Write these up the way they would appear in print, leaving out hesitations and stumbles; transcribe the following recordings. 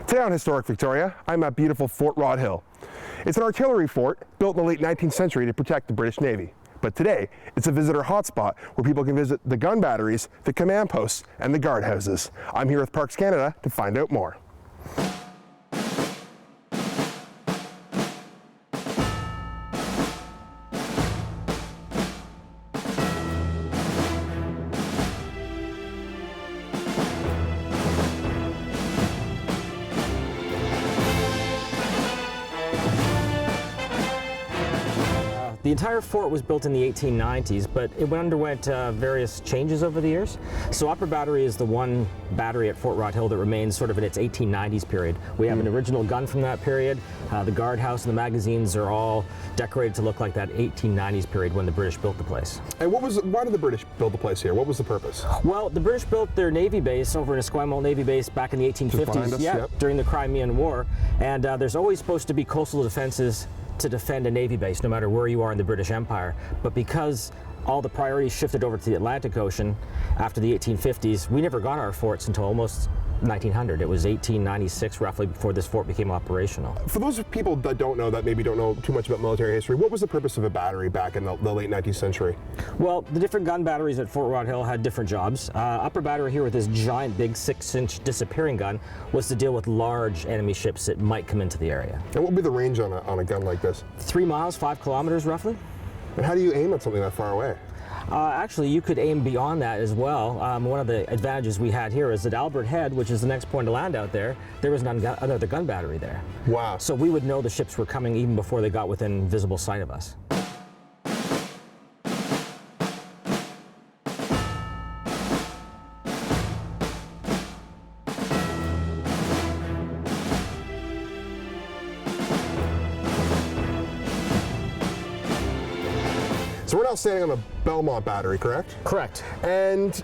Today on Historic Victoria, I'm at beautiful Fort Rod Hill. It's an artillery fort built in the late 19th century to protect the British Navy. But today, it's a visitor hotspot where people can visit the gun batteries, the command posts, and the guardhouses. I'm here with Parks Canada to find out more. The entire fort was built in the 1890s, but it underwent various changes over the years. So Upper Battery is the one battery at Fort Rod Hill that remains sort of in its 1890s period. We have an original gun from that period. The guardhouse and the magazines are all decorated to look like that 1890s period when the British built the place. And why did the British build the place here? What was the purpose? Well, the British built their Navy base over in Esquimalt Navy Base back in the 1850s, yep. During the Crimean War. And there's always supposed to be coastal defenses to defend a Navy base, no matter where you are in the British Empire. But because all the priorities shifted over to the Atlantic Ocean after the 1850s, we never got our forts until almost 1900. It was 1896 roughly before this fort became operational. For those people that don't know, that maybe don't know too much about military history, what was the purpose of a battery back in the late 19th century? Well, the different gun batteries at Fort Rod Hill had different jobs. Upper Battery here with this giant big 6-inch disappearing gun was to deal with large enemy ships that might come into the area. And what would be the range on a gun like this? 3 miles, 5 kilometers roughly. And how do you aim at something that far away? Actually, you could aim beyond that as well. One of the advantages we had here is that Albert Head, which is the next point to land out there was another gun battery there. Wow. So we would know the ships were coming even before they got within visible sight of us. So we're now standing on the Belmont battery, correct? Correct. And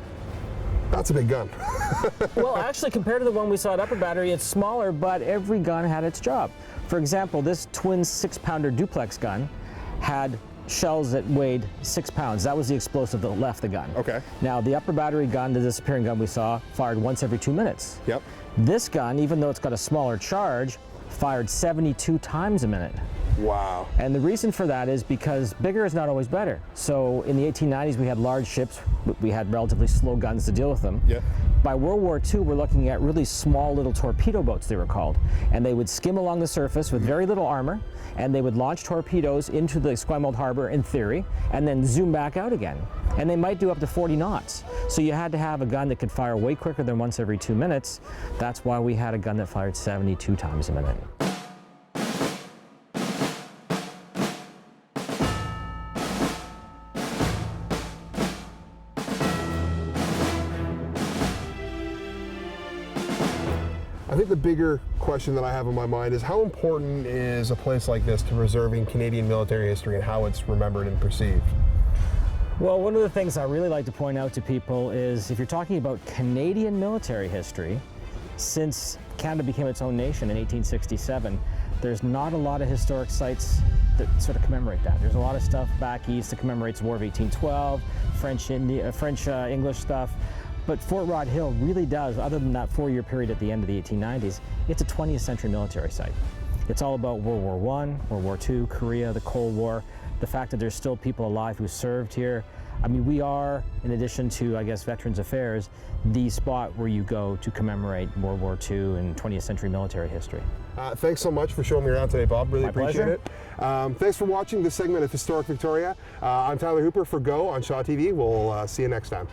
that's a big gun. Well, actually, compared to the one we saw at Upper Battery, it's smaller, but every gun had its job. For example, this twin 6-pounder duplex gun had shells that weighed 6 pounds. That was the explosive that left the gun. Okay. Now, the Upper Battery gun, the disappearing gun we saw, fired once every 2 minutes. Yep. This gun, even though it's got a smaller charge, fired 72 times a minute. Wow. And the reason for that is because bigger is not always better. So in the 1890s, we had large ships. We had relatively slow guns to deal with them. Yeah. By World War II, we're looking at really small little torpedo boats, they were called. And they would skim along the surface with very little armor, and they would launch torpedoes into the Esquimalt Harbor in theory, and then zoom back out again. And they might do up to 40 knots. So you had to have a gun that could fire way quicker than once every 2 minutes. That's why we had a gun that fired 72 times a minute. I think the bigger question that I have in my mind is how important is a place like this to preserving Canadian military history and how it's remembered and perceived? Well, one of the things I really like to point out to people is if you're talking about Canadian military history, since Canada became its own nation in 1867, there's not a lot of historic sites that sort of commemorate that. There's a lot of stuff back east that commemorates the War of 1812, French-English stuff. But Fort Rod Hill really does, other than that 4-year period at the end of the 1890s, it's a 20th century military site. It's all about World War I, World War II, Korea, the Cold War, the fact that there's still people alive who served here. I mean, we are, in addition to, I guess, Veterans Affairs, the spot where you go to commemorate World War II and 20th century military history. Thanks so much for showing me around today, Bob. Really My appreciate pleasure. it. Thanks for watching this segment of Historic Victoria. I'm Tyler Hooper for Go on Shaw TV. We'll see you next time.